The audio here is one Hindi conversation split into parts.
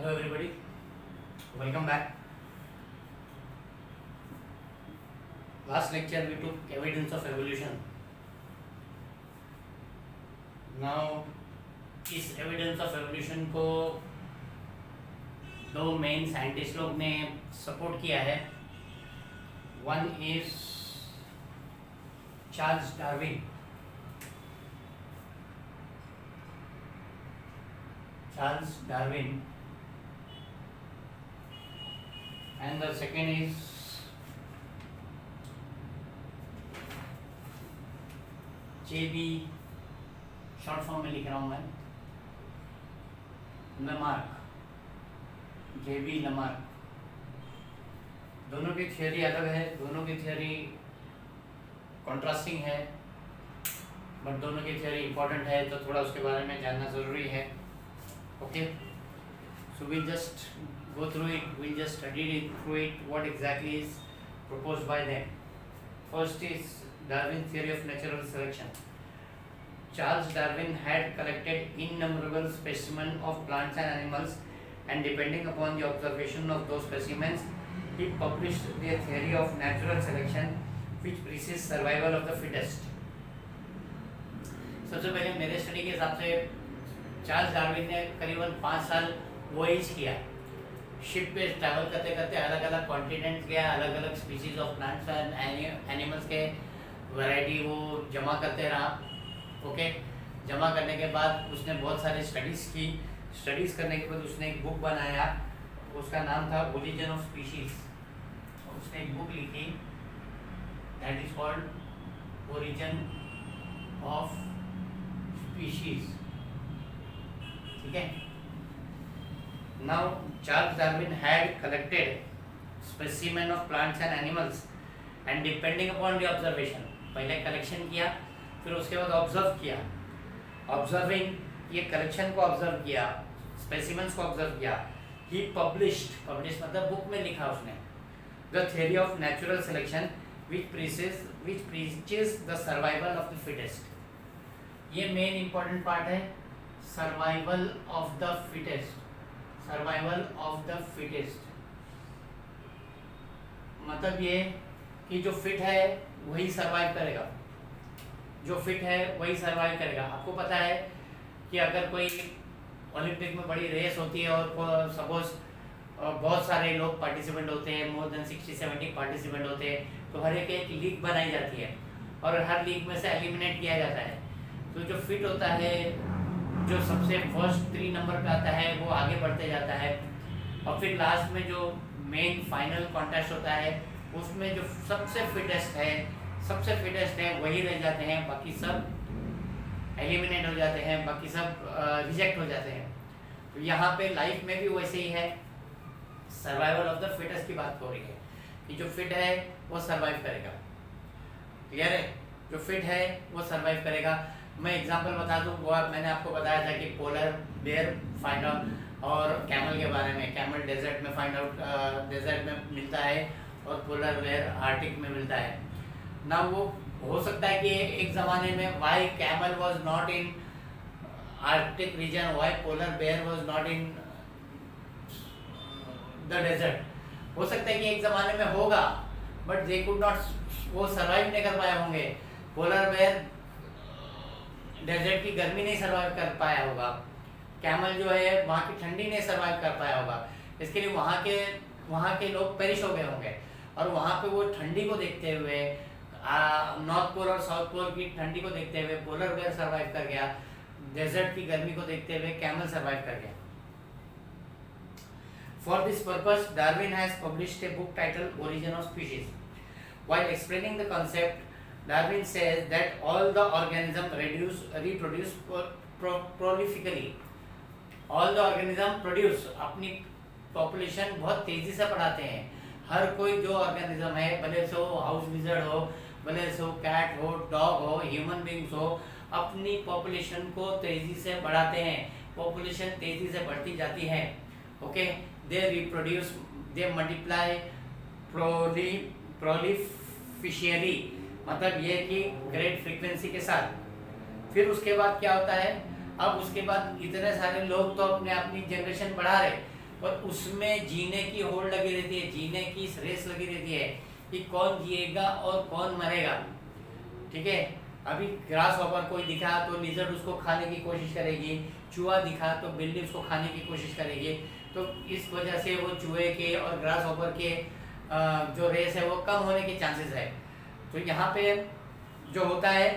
Hello everybody, welcome back. Last lecture we took evidence of evolution. Now इस एविडेंस ऑफ एवोल्यूशन को दो मेन साइंटिस्ट लोग ने सपोर्ट किया है. One is Charles Darwin. And the second is JB, short form में लिख रहा हूँ मैं, लमार्क. JB Lamarck. दोनों की थियोरी अलग है, दोनों की थियोरी कॉन्ट्रास्टिंग है, बट दोनों की थियोरी इम्पोर्टेंट है, तो थोड़ा उसके बारे में जानना ज़रूरी है. Okay, so we'll just go through it, we'll just study it through it, what exactly is proposed by them. First is Darwin's theory of natural selection. Charles Darwin had collected innumerable specimens of plants and animals, and depending upon the observation of those specimens, he published their theory of natural selection, which precedes survival of the fittest. सबसे पहले मेरे स्टडी के हिसाब से चार्ल्स डार्विन ने करीबन 5 साल वॉयेज किया. शिप पे ट्रैवल करते करते अलग अलग कॉन्टिनेंट्स गया, अलग अलग species of plants and animals के वैरायटी वो जमा करते रहा. ओके, जमा करने के बाद उसने बहुत सारे स्टडीज़ की. स्टडीज़ करने के बाद उसने एक बुक बनाया, उसका नाम था ओरिजिन ऑफ स्पीशीज. उसने एक बुक लिखी, that is called origin of species. ठीक है. Now Charles Darwin had collected specimen of plants and animals, and depending upon the observation, पहले कलेक्शन किया, फिर उसके बाद ऑब्जर्व किया. ऑब्जर्विंग ये कलेक्शन को ऑब्जर्व किया, स्पेसिमेंस को ऑब्जर्व किया. ही पब्लिश्ड मतलब बुक में लिखा उसने, the theory of natural selection which preaches the survival of the fittest. ये मेन इंपॉर्टेंट पार्ट है, survival of the fittest. Survival of the fittest मतलब ये कि जो फिट है वही सर्वाइव करेगा. जो फिट है वही सर्वाइव करेगा. आपको पता है कि अगर कोई ओलंपिक में बड़ी रेस होती है और सपोज बहुत सारे लोग पार्टिसिपेंट होते हैं, मोर देन 60-70 पार्टिसिपेंट होते हैं, तो हर एक लीग बनाई जाती है और हर लीग में से एलिमिनेट किया जाता है. तो जो फिट होता है, जो सबसे फर्स्ट 3 नंबर पे आता है, वो आगे बढ़ते जाता है. और फिर लास्ट में जो मेन फाइनल कॉन्टेस्ट होता है, उसमें जो सबसे फिटेस्ट है वही रह जाते हैं, बाकी सब एलिमिनेट हो जाते हैं, बाकी सब रिजेक्ट हो जाते हैं. तो यहाँ पे लाइफ में भी वैसे ही है, सर्वाइवल ऑफ द फिटेस्ट की बात हो रही है कि जो फिट है वो सर्वाइव करेगा. क्लियर है? जो फिट है वो सर्वाइव करेगा. मैं एग्जांपल बता दूं, वो मैंने आपको बताया था कि पोलर बेयर फाइंड आउट, और कैमल के बारे में. कैमल डेजर्ट में फाइंड आउट, डेजर्ट में मिलता है, और पोलर बेयर आर्टिक में मिलता है ना. वो हो सकता है कि एक ज़माने में why camel was not in arctic region, why polar bear was not in the desert. हो सकता है कि एक ज़माने में होगा, बट दे कुड नॉट, वो सर्वाइव नहीं कर पाए होंगे. पोलर बेयर डेजर्ट की गर्मी नहीं सर्वाइव कर पाया होगा. कैमल जो है वहाँ की ठंडी नहीं सर्वाइव कर पाया होगा. इसके लिए वहाँ के लोग पेरिश हो गए होंगे. और वहाँ पे वो ठंडी को देखते हुए, नॉर्थ पोल और साउथ पोल की ठंडी को देखते हुए पोलर बेयर सर्वाइव कर गया. डेजर्ट की गर्मी को देखते हुए कैमल सर्वाइव कर गया. For this purpose, Darwin has published a book titled Origin of Species. While explaining the concept, Darwin says that all the organisms reproduce prolifically. All the organisms produce, अपनी पॉपुलेशन बहुत तेज़ी से बढ़ाते हैं. हर कोई जो ऑर्गेनिज्म है, भले से हो हाउस विजर्ड हो, भले से हो कैट हो, डॉग हो, ह्यूमन बींग्स हो, अपनी पॉपुलेशन को तेज़ी से बढ़ाते हैं. पॉपुलेशन तेज़ी से बढ़ती जाती है. Okay, they reproduce, they multiply prolifically, मतलब ये कि ग्रेट फ्रीक्वेंसी के साथ. फिर उसके बाद क्या होता है, अब उसके बाद इतने सारे लोग तो अपने अपनी जनरेशन बढ़ा रहे, और उसमें जीने की होड़ लगी रहती है, जीने की रेस लगी रहती है कि कौन जिएगा और कौन मरेगा। ठीक है, अभी ग्रास हॉपर कोई दिखा तो लिजर्ड उसको खाने की कोशिश करेगी, चूहा दिखा तो बिल्ली उसको खाने की कोशिश करेगी। तो इस वजह से वो चूहे के और ग्रास हॉपर के जो रेस है वो कम होने के चांसेस है। तो यहाँ पे जो होता है,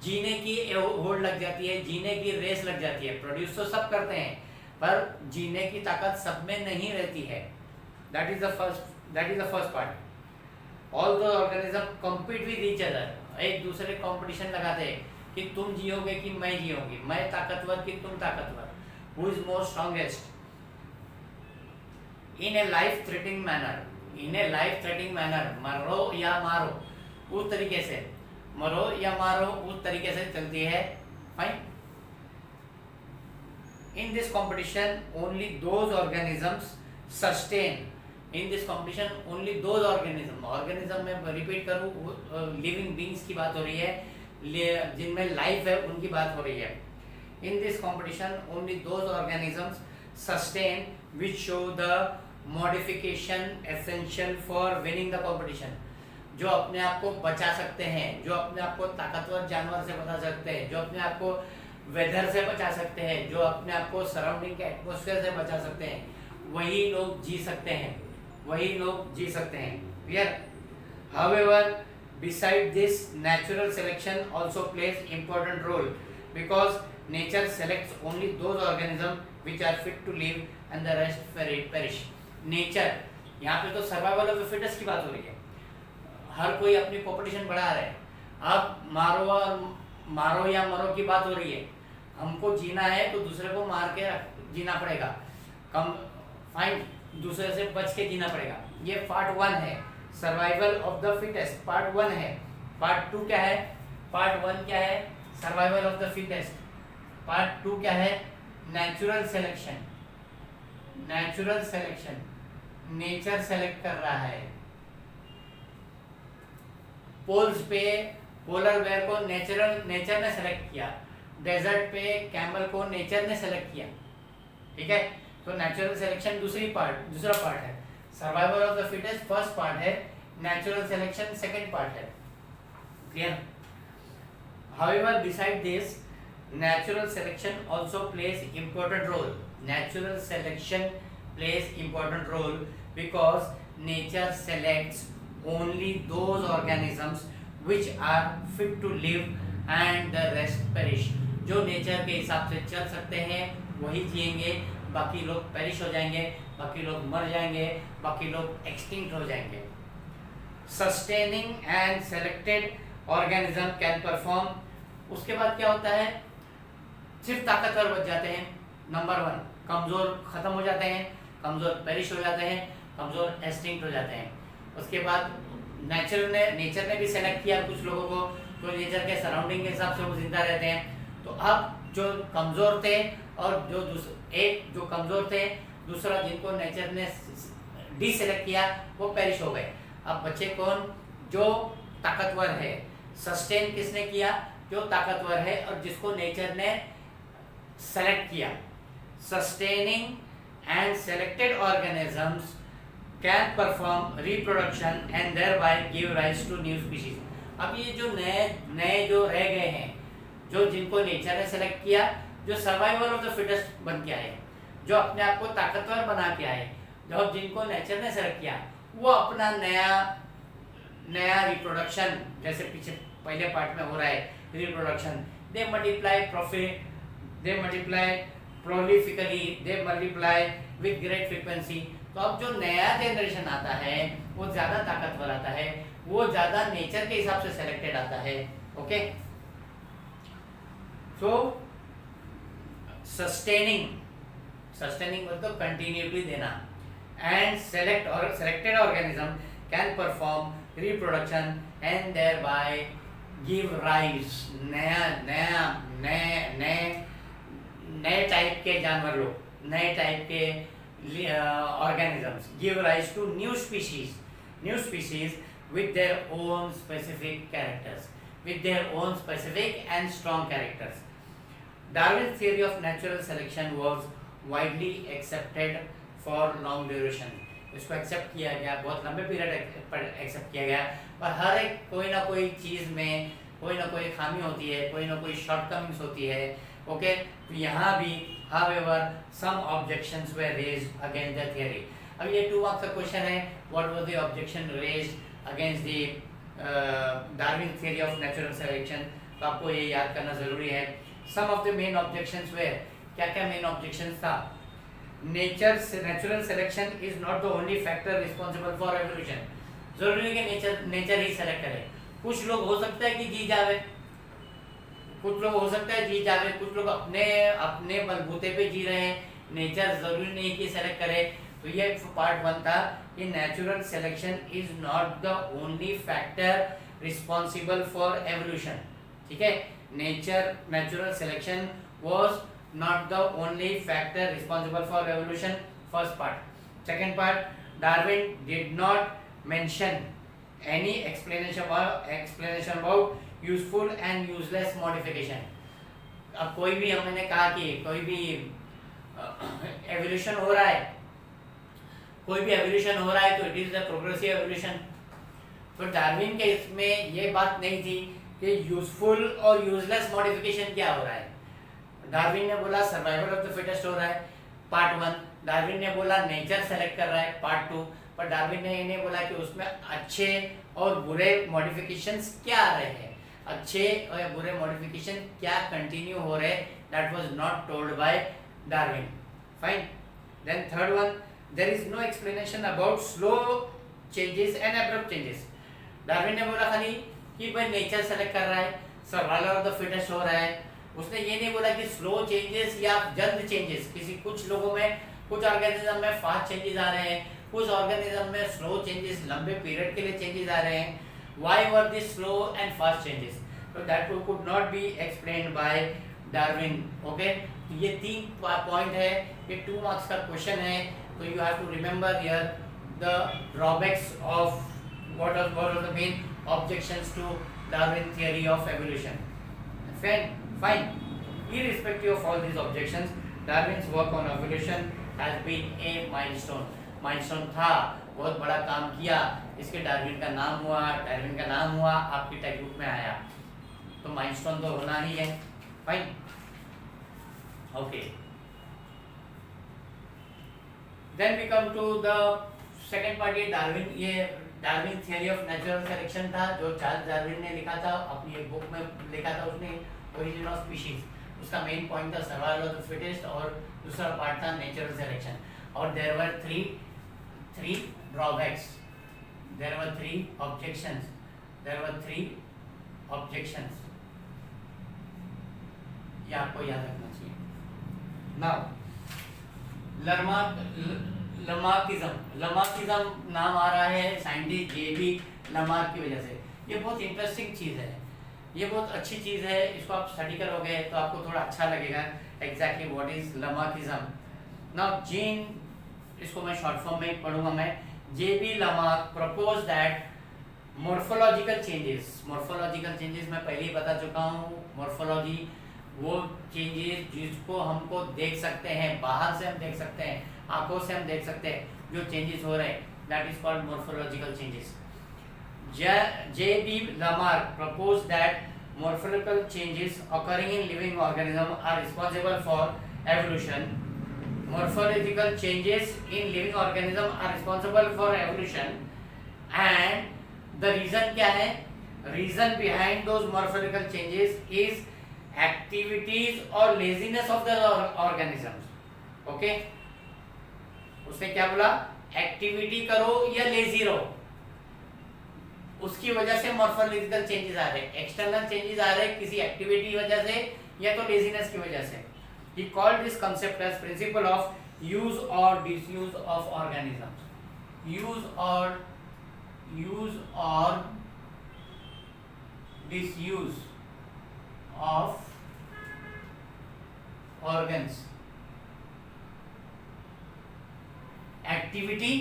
जीने की होड़ लग जाती है, जीने की रेस लग जाती है। प्रोड्यूस तो सब करते हैं पर जीने की ताकत सब में नहीं रहती है। That is the first part. All the organism compete with each other, एक दूसरे कंपटीशन लगाते हैं कि तुम जियोगे कि मैं जियोगी, मैं ताकतवर कि तुम ताकतवर, who is more strongest. In A life threatening manner, मरो या मारो उस तरीके से, मरो या मारो उस तरीके से चलती है। Fine. In this competition only those organisms sustain, in this competition only those organism में रिपीट करूँ, लिविंग बींग्स की बात हो रही है, जिनमें लाइफ है उनकी बात हो रही है। In this competition only those organisms sustain which show the modification essential for winning the competition, जो अपने आप को बचा सकते हैं, जो अपने आप को ताकतवर जानवर से बचा सकते हैं, जो अपने आप को वेदर से बचा सकते हैं, जो अपने आप को सराउंडिंग के एटमॉस्फेयर से बचा सकते हैं, वही लोग जी सकते हैं, वही लोग जी सकते हैं। Clear? However, beside this, natural selection also plays important role because nature selects only those organisms which are fit to live and the rest perish. Nature, यहाँ पे तो सर्वाइवल ऑफ द फिटेस्ट की बात हो रही है, हर कोई अपनी पॉपुलेशन बढ़ा रहा है। अब मारो या मरो की बात हो रही है, हमको जीना है तो दूसरे को मार के जीना पड़ेगा, कम फाइन, दूसरे से बच के जीना पड़ेगा। ये पार्ट 1 है, survival of the fittest, part 1 है। पार्ट 2 क्या है? पार्ट 1 क्या है? Survival of the fittest. Part 2 क्या है? Natural selection. Natural selection, nature select कर रहा है। पोल्स पे पोलर बेयर को नेचर ने सेलेक्ट किया, डेजर्ट पे कैमल को नेचर ने सेलेक्ट किया। ठीक है, तो नेचुरल सिलेक्शन दूसरा पार्ट है, survival of the fittest first part है, नेचुरल सिलेक्शन सेकंड पार्ट है। Clear? However, beside this, natural selection also plays important role. Natural selection plays important role because nature selects only those organisms which are fit to live and the rest perish. जो नेचर के हिसाब से चल सकते हैं वही जिएंगे, बाकी लोग पेरिश हो जाएंगे, बाकी लोग मर जाएंगे, बाकी लोग एक्सटिंक्ट हो जाएंगे। Sustaining and selected organism can perform, उसके बाद क्या होता है? सिर्फ ताकतवर बच जाते हैं, नंबर 1, कमजोर खत्म हो जाते हैं, कमजोर पेरिश हो जाते हैं, कमजोर एक्सटिंक्ट हो जाते हैं। उसके बाद नेचर ने भी सेलेक्ट किया कुछ लोगों को, तो नेचर के सराउंडिंग के हिसाब से वो जिंदा रहते हैं। तो अब जो कमजोर थे और जो कमजोर थे, दूसरा जिनको नेचर ने डिसेलेक्ट किया वो पेरिश हो गए। अब बच्चे कौन? जो ताकतवर है। सस्टेन किसने किया? जो ताकतवर है और जिसको नेचर ने सेलेक्ट किया। Sustaining and selected organisms can perform reproduction and thereby give rise to new species. अब ये जो नए जो रह गए हैं, जो जिनको नेचर ने सेलेक्ट किया, जो सर्वाइवल ऑफ द फिटेस्ट बन के आए, जो अपने आप को ताकतवर बना के आए, जो जिनको नेचर ने सेलेक्ट किया, वो अपना नया रिप्रोडक्शन, जैसे पीछे पहले पार्ट में हो रहा है reproduction, they multiply prolifically, they multiply with great frequency. तो अब जो नया जनरेशन आता है वो ज्यादा ताकतवर आता है, वो ज्यादा नेचर के हिसाब से सेलेक्टेड आता है। ओके, सो सस्टेनिंग मतलब कंटिन्यूटी देना, and selected organism can perform reproduction and thereby give rise, नए टाइप के जानवर लोग, नए टाइप के organisms give rise to new species with their own specific characters, with their own specific and strong characters. Darwin's theory of natural selection was widely accepted for long duration, इसको एक्सेप्ट किया गया, बहुत लंबे पीरियड पर एक्सेप्ट किया गया, पर हर एक कोई ना कोई चीज़ में कोई ना कोई खामी होती है, कोई ना कोई शॉर्टकमिंग्स होती है। ओके, तो यहाँ भी however some objections were raised against the theory। अब ये 2 मार्क्स का क्वेश्चन है, what was the objection raised against the Darwin theory of natural selection, तो आपको ये याद करना ज़रूरी है। some of the main objections were, क्या क्या मेन ऑब्जेक्शंस था? Natural selection is not the only factor responsible for evolution, जरूरी है कि नेचर ही सेलेक्ट करे। कुछ लोग हो सकता है कि जी जावे, कुछ लोग हो सकता है जी जावे, कुछ लोग अपने अपने बलबूते पे जी रहे हैं, नेचर जरूरी नहीं कि सेलेक्ट करे। तो ये पार्ट 1 था कि natural selection is not the only factor responsible for evolution. ठीक है, natural selection was not the only factor responsible for evolution, first part। second part, Darwin did not mention any explanation about useful and useless modification। अब कोई भी, हमने कहा कि कोई भी एवोल्यूशन हो रहा है, कोई भी एवोल्यूशन हो रहा है तो it is the progressive evolution. तो डार्विन के इसमें ये बात नहीं थी कि यूजफुल और यूजलेस मॉडिफिकेशन क्या हो रहा है। डार्विन ने बोला सर्वाइवल ऑफ द फिटेस्ट हो रहा है, पार्ट 1। डार्विन ने बोला नेचर सेलेक्ट कर रहा है, पार्ट 2। पर डार्विन ने ये नहीं बोला कि उसमें अच्छे और बुरे मॉडिफिकेशंस क्या आ रहे हैं, अच्छे और बुरे मॉडिफिकेशन क्या कंटिन्यू हो रहे हैं। That was not told by Darwin. Fine. Then third one, there is no explanation about slow changes and abrupt changes. Darwin ने बोला खाली कि भाई नेचर सेलेक्ट कर रहा है, सर्वाइवल ऑफ द फिटेस्ट हो रहा है। उसने ये नहीं बोला कि स्लो चेंजेस या जल्द चेंजेस। कुछ लोगों में, कुछ ऑर्गेनिज्म में फास्ट चेंजेस आ रहे हैं, कुछ ऑर्गेनिज्म में स्लो चेंजेस, लंबे पीरियड के लिए चेंजेस आ रहे हैं। Why were this slow and fast changes? तो that could not be explained by Darwin. Okay, तो ये 3 पॉइंट है, ये 2 मार्क्स का क्वेश्चन है। तो you have to remember here the drawbacks of what are the main objections to Darwin theory of evolution. Fine. Irrespective of all these objections, Darwin's work on evolution has been a milestone। Milestone था, बहुत बड़ा काम किया, इसके डार्विन का नाम हुआ, आपकी टेक्स्ट बुक में आया, तो माइलस्टोन तो होना ही है। Fine, okay. Then we come to the second part. ये Darwin theory of natural selection था, जो चार्ल्स डार्विन ने लिखा था, अपनी एक बुक में लिखा था उसने, ओरिजिन ऑफ स्पीशीज। उसका मेन पॉइंट था सर्वाइवल ऑफ द फिटेस्ट, और दूसरा पार्ट था नेचुरल सिलेक्शन। और there were three drawbacks, there were three objections, ये आपको याद रखना चाहिए। नाउ लमार्किज्म नाम आ रहा है साइंटिस्ट जेबी लमार्क की वजह से। ये बहुत इंटरेस्टिंग चीज़ है, ये बहुत अच्छी चीज़ है। इसको आप स्टडी करोगे तो आपको थोड़ा अच्छा लगेगा exactly what is Lamarckism. Now Jean, इसको मैं शॉर्ट फॉर्म में पढ़ूंगा मैं। JB Lamarck propose that morphological changes मैं पहले ही बता चुका हूँ। मॉर्फोलॉजी वो चेंजेस जिसको हमको देख सकते हैं, बाहर से हम देख सकते हैं, आंखों से हम देख सकते हैं, जो चेंजेस हो रहे हैं, that is called morphological changes. J.B. Lamarck proposed that morphological changes occurring in living organisms are responsible for evolution। Morphological changes in living organisms are responsible for evolution, and the reason क्या है? Reason behind those morphological changes is activities or laziness of the organisms। Okay? उसने क्या बोला? एक्टिविटी करो या लेजी रहो, उसकी वजह से मॉर्फोलॉजिकल चेंजेस आ रहे हैं। एक्सटर्नल चेंजेस आ रहे हैं किसी एक्टिविटी की वजह से या तो लेजीनेस की वजह से। He called this concept as principle of use और डिसयूज ऑफ ऑर्गेनिजम्स। यूज और डिसयूज ऑफ ऑर्गन्स, एक्टिविटी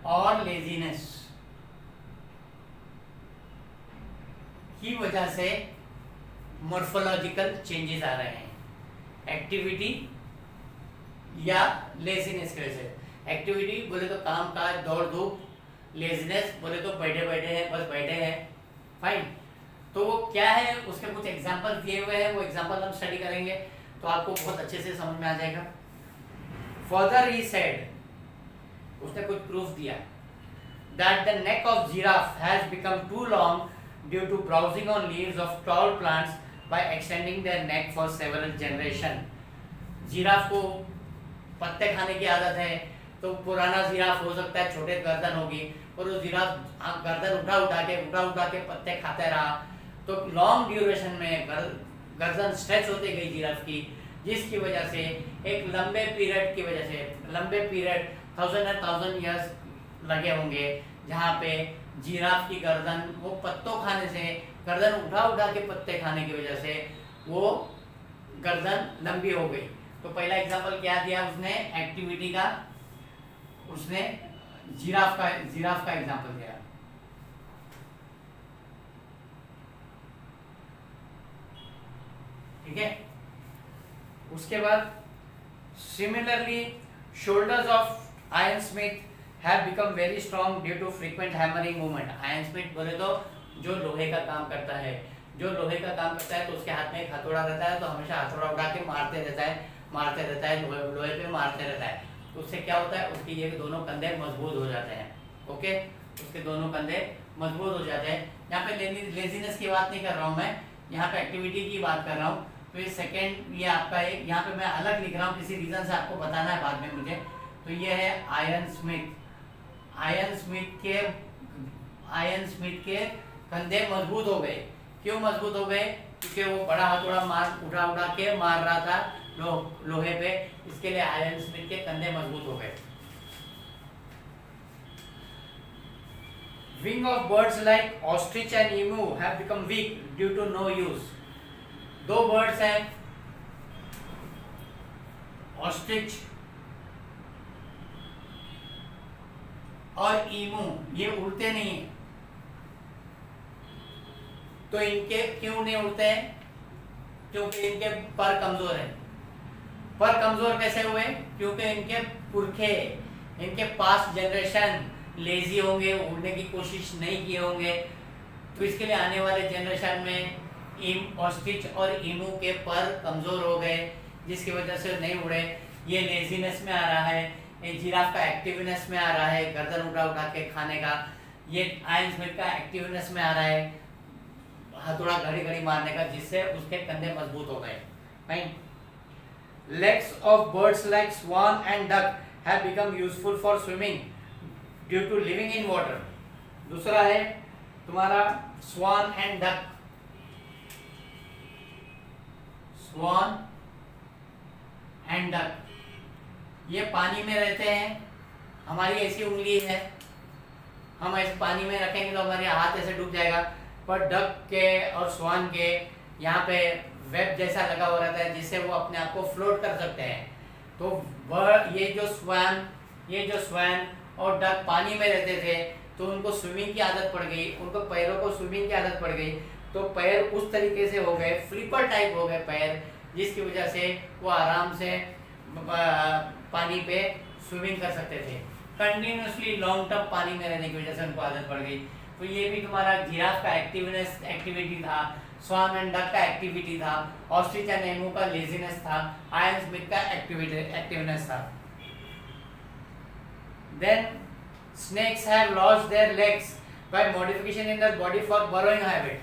और लेजीनेस की वजह से मॉर्फोलॉजिकल चेंजेस आ रहे हैं। एक्टिविटी या लेजीनेस की वजह से। एक्टिविटी बोले तो काम काज दौड़ धूप, लेजीनेस बोले तो बैठे बैठे हैं, बस बैठे हैं, फाइन। तो वो क्या है, उसके कुछ एग्जांपल दिए हुए हैं, वो एग्जांपल हम स्टडी करेंगे तो आपको बहुत अच्छे से समझ में आ जाएगा। फर्दर ही सेड, उसने कुछ प्रूफ दिया, that the neck of giraffe has become too long due to browsing on leaves of tall plants by extending their neck for several generation. Giraffe को पत्ते खाने की आदत है, तो पुराना जिराफ हो सकता है छोटे गर्दन होगी, और वो जिराफ गर्दन उठा उठा के पत्ते खाते रहा, तो लॉन्ग ड्यूरेशन में गर्दन स्ट्रेच होती गई जिराफ की, जिसकी वजह से एक लंबे पीरियड की वजह से, लंबे पीरियड 1000 ईयर्स लगे होंगे, जहाँ पे जिराफ की गर्दन वो पत्तों खाने से, गर्दन उठा के पत्ते खाने की वजह से वो गर्दन लंबी हो गई। तो पहला एग्जांपल क्या दिया उसने, एक्टिविटी का, उसने जिराफ का एग्जांपल दिया। ठीक है, उसके बाद similarly shoulders of iron smith have become very strong due to frequent hammering movement. Iron smith बोले तो जो लोहे का काम करता है, जो लोहे का काम करता है तो उसके हाथ में एक हथौड़ा रहता है, तो हमेशा हथौड़ा उठा के मारते रहता है, लोहे पे मारते रहता है। तो उससे क्या होता है, उसके ये दोनों कंधे मजबूत हो जाते हैं। ओके, उसके दोनों कंधे मजबूत हो जाते हैं। यहाँ पे लेजीनेस की बात नहीं कर रहा हूँ मैं, यहाँ पे एक्टिविटी की बात कर रहा हूँ। तो ये सेकेंड, ये आपका एक, यहाँ पे मैं अलग लिख रहा हूँ, किसी रीजन से आपको बताना है बाद में मुझे। तो ये है आयरन स्मिथ। आयरन स्मिथ के कंधे मजबूत हो गए। क्यों मजबूत हो गए? क्योंकि वो बड़ा हथौड़ा उठा के मार रहा था लोहे पे, इसके लिए आयरन स्मिथ के कंधे मजबूत हो गए। Wing of birds like ostrich and emu have become weak due to no use. दो बर्ड्स हैं, ऑस्ट्रिच और ईमू, ये उड़ते नहीं है। तो इनके क्यों नहीं उड़ते हैं? क्योंकि इनके पर कमजोर है। पर कमजोर कैसे हुए? क्योंकि इनके पुरखे, इनके पास्ट जनरेशन लेजी होंगे, उड़ने की कोशिश नहीं किए होंगे। तो इसके लिए आने वाले जनरेशन में ऑस्ट्रिच और ईमू के पर कमजोर हो गए, जिसकी वजह से नहीं उड़े। ये लेजीनेस में आ रहा है, ये जिराफ का एक्टिवनेस में आ रहा है, गर्दन उठा के खाने का। ये आयरन स्मिथ का एक्टिवनेस में आ रहा है, हथौड़ा घड़ी मारने का, जिससे उसके कंधे मजबूत हो गए। Fine. Legs of birds like swan and duck have become useful for swimming due to living in water. दूसरा है तुम्हारा swan and duck. Swan and duck, ये पानी में रहते हैं। हमारी ऐसी उंगली है, हम ऐसे पानी में रखेंगे तो हमारे हाथ ऐसे डूब जाएगा, पर डक के और स्वान के यहाँ पे वेब जैसा लगा हुआ रहता है, जिससे वो अपने आप को फ्लोट कर सकते हैं। तो ये जो स्वैन और डक पानी में रहते थे, तो उनको स्विमिंग की आदत पड़ गई, उनको पैरों को स्विमिंग की आदत पड़ गई, तो पैर उस तरीके से हो गए, फ्लिपर टाइप हो गए पैर, जिसकी वजह से वो आराम से पानी पे स्विमिंग कर सकते थे। कंटिन्यूसली लॉन्ग टर्म पानी में रहने की वजह से उनको आदत पड़ गई। तो ये भी तुम्हारा जिराफ का एक्टिविटी था, स्वान एंड डक का एक्टिविटी था, ऑस्ट्रिच एंड एमू का लेजीनेस था, आयरन स्मिथ का एक्टिवनेस था। Then snakes have lost their legs by modification in their body for burrowing habit.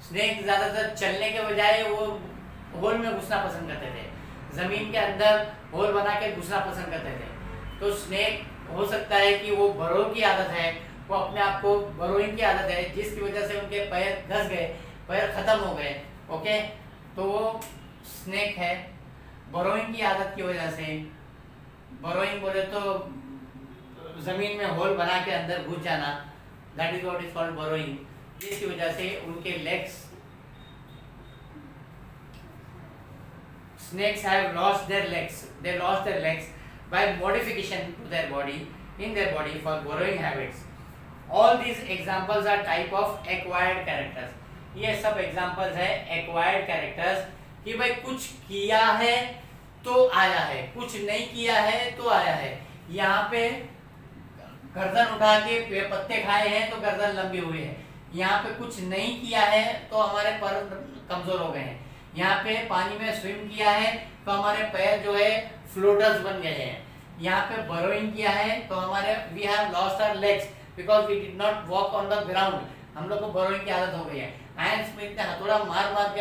Snake ज्यादातर चलने के बजाय वो होल में घुसना पसंद करते थे, जमीन के अंदर होल बना के घुसना पसंद करते थे। तो स्नेक हो सकता है कि वो बरो की आदत है, वो अपने आप को बरोइंग की आदत है, जिसकी वजह से उनके पैर घस गए, पैर खत्म हो गए। ओके, तो वो स्नेक है। बरोइंग की आदत की वजह से, बरोइंग बोले तो जमीन में होल बना के अंदर घुस जाना, that is what is called burrowing, जिसकी वजह से उनके legs, snakes have lost their legs, they lost their legs by modification to their body, in their body for burrowing habits. All these examples are type of acquired characters. ये सब examples है acquired characters कि भाई कुछ किया है तो आया है, कुछ नहीं किया है तो आया है। यहाँ पे गर्दन उठा के पत्ते खाए हैं तो गर्दन लंबी हुई है। यहाँ पे कुछ नहीं किया है तो हमारे पैर कमजोर हो गए हैं। यहाँ पे पानी में स्विम किया है तो हमारे पैर जो है फ्लोटर्स बन गए हैं। यहाँ पे बरोइंग किया है तो हमारे we have lost our legs because we did not walk on the ground. हम लोग को बरोइंग की आदत हो गई है। आयन स्मिथ ने हथौड़ा मार मार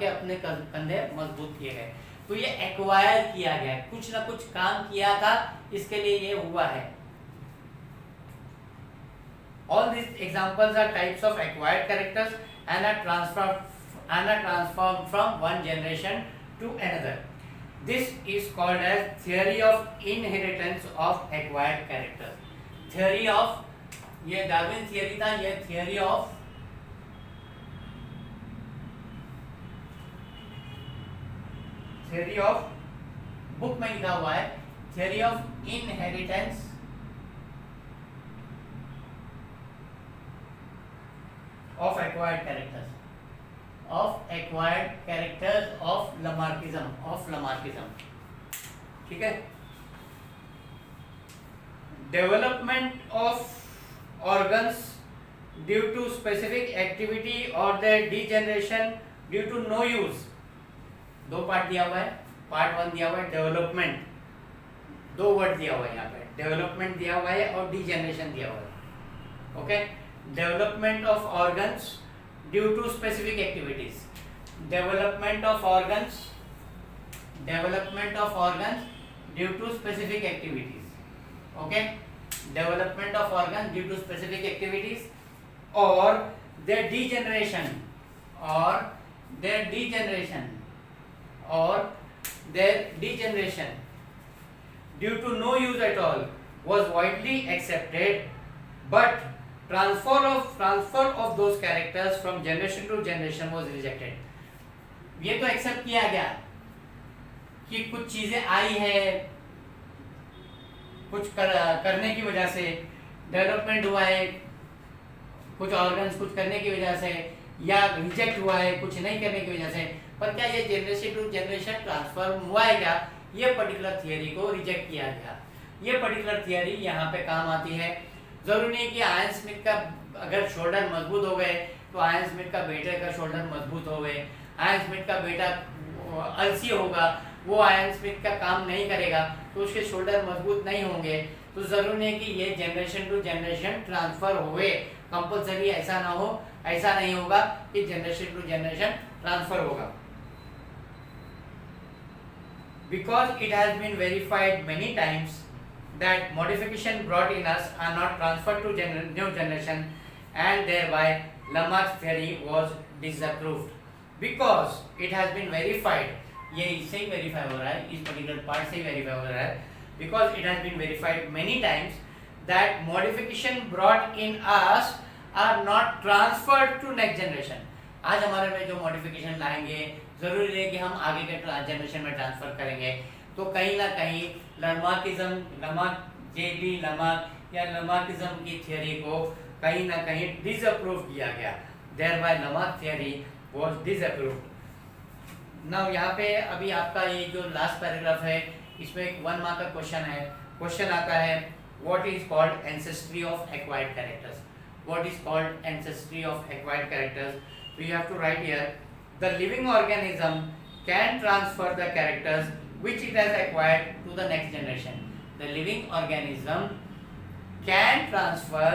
के अपने कंधे मजबूत किए गए। तो ये एक्वायर किया गया, कुछ ना कुछ काम किया था, इसके लिए ये हुआ है। All these examples are types of acquired characters and are transformed from one generation to another. This is called as theory of inheritance of acquired characters. Theory of, ये डार्विन थियरी था, ये theory of बुक में लिखा हुआ है theory of inheritance of acquired characters of Lamarckism, ठीक है। Development of organs due to specific activity or their degeneration due to no use। दो पार्ट दिया हुआ है, पार्ट 1 दिया हुआ है डेवलपमेंट, दो वर्ड दिया हुआ है यहाँ पे, डेवलपमेंट दिया हुआ है और डीजेनरेशन दिया हुआ है। Okay, development of organs due to specific activities, development of organs due to specific activities, okay, development of organs due to specific activities or their degeneration due to no use at all was widely accepted, but transfer of those characters from generation to generation was rejected। ये तो एक्सेप्ट किया गया कि कुछ चीजें आई है, कुछ करने की वजह से डेवलपमेंट हुआ है, कुछ ऑर्गन्स कुछ करने की वजह से, या रिजेक्ट हुआ है कुछ नहीं करने की वजह से, पर क्या ये जनरेशन टू जनरेशन ट्रांसफर हुआ है क्या? ये पर्टिकुलर थियरी को रिजेक्ट किया गया। ये पर्टिकुलर थियरी यहाँ पे काम आती है। जरूरी नहीं कि आयन स्मिथ का अगर शोल्डर मजबूत हो गए तो आयन स्मिथ का बेटे का शोल्डर मजबूत हो गए। आयन स्मिथ का बेटा आलसी होगा, वो आयन स्मिथ का काम नहीं करेगा तो उसके शोल्डर मजबूत नहीं होंगे। तो जरूरी नहीं कि ये जनरेशन टू जनरेशन ट्रांसफर हुए, कंपल्सरी ऐसा ना हो, ऐसा नहीं होगा कि जनरेशन टू जनरेशन ट्रांसफर होगा। Because it has been verified many times that modification brought in us are not transferred to new generation, and thereby Lamarck's theory was disapproved। Because it has been verified, ये इससे ही वेरीफाई हो रहा है, इस पर्टिकुलर पार्ट से ही वेरीफाई हो रहा है। Because it has been verified many times that modification brought in us are not transferred to next generation। आज हमारे में जो मॉडिफिकेशन लाएंगे जरूरी है कि हम आगे के जनरेशन में ट्रांसफर करेंगे। तो कहीं ना कहीं लमार्किज्म की थियरी को कहीं ना कहीं डिसअप्रूव किया गया। Thereby Lamarck theory was disapproved. Now यहाँ पे अभी आपका ये जो लास्ट पैराग्राफ है इसमें एक 1 मार्क का क्वेश्चन है। क्वेश्चन आता है what is called ancestry of acquired characters. What is called ancestry of acquired characters? So you have to write here, the living organism can transfer the characters which it has acquired to the next generation। The living organism can transfer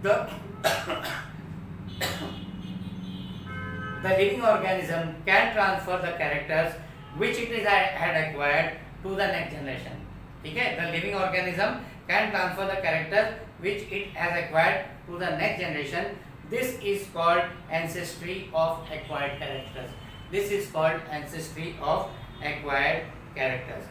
the living organism can transfer the characters which it had acquired to the next generation। ठीक है, the living organism can transfer the characters which it has acquired to the next generation। This is called ancestry of acquired characters। This is called ancestry of acquired characters।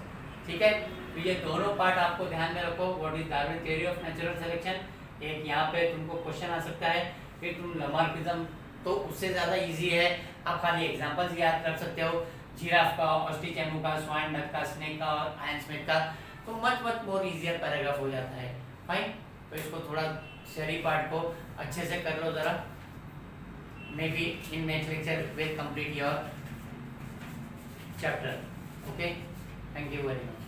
ठीक है, तो ये दोनों पार्ट आपको ध्यान में रखो। What is Darwin theory of natural selection, एक यहाँ पे तुमको क्वेश्चन आ सकता है। फिर तुम लमार्किज्म तो उससे ज़्यादा इजी है, आप खाली एग्जांपल्स याद रख सकते हो, जिराफ का, ऑस्ट्रिच एमू का, स्वाइन डक का, स्नेक का और आयन स्मिथ का, तो मच मोर इजियर पैराग्राफ हो जाता है। फाइन, तो इसको थोड़ा थ्योरी पार्ट को अच्छे से कर लो ज़रा। May be in next lecture will complete your chapter. Okay, thank you very much.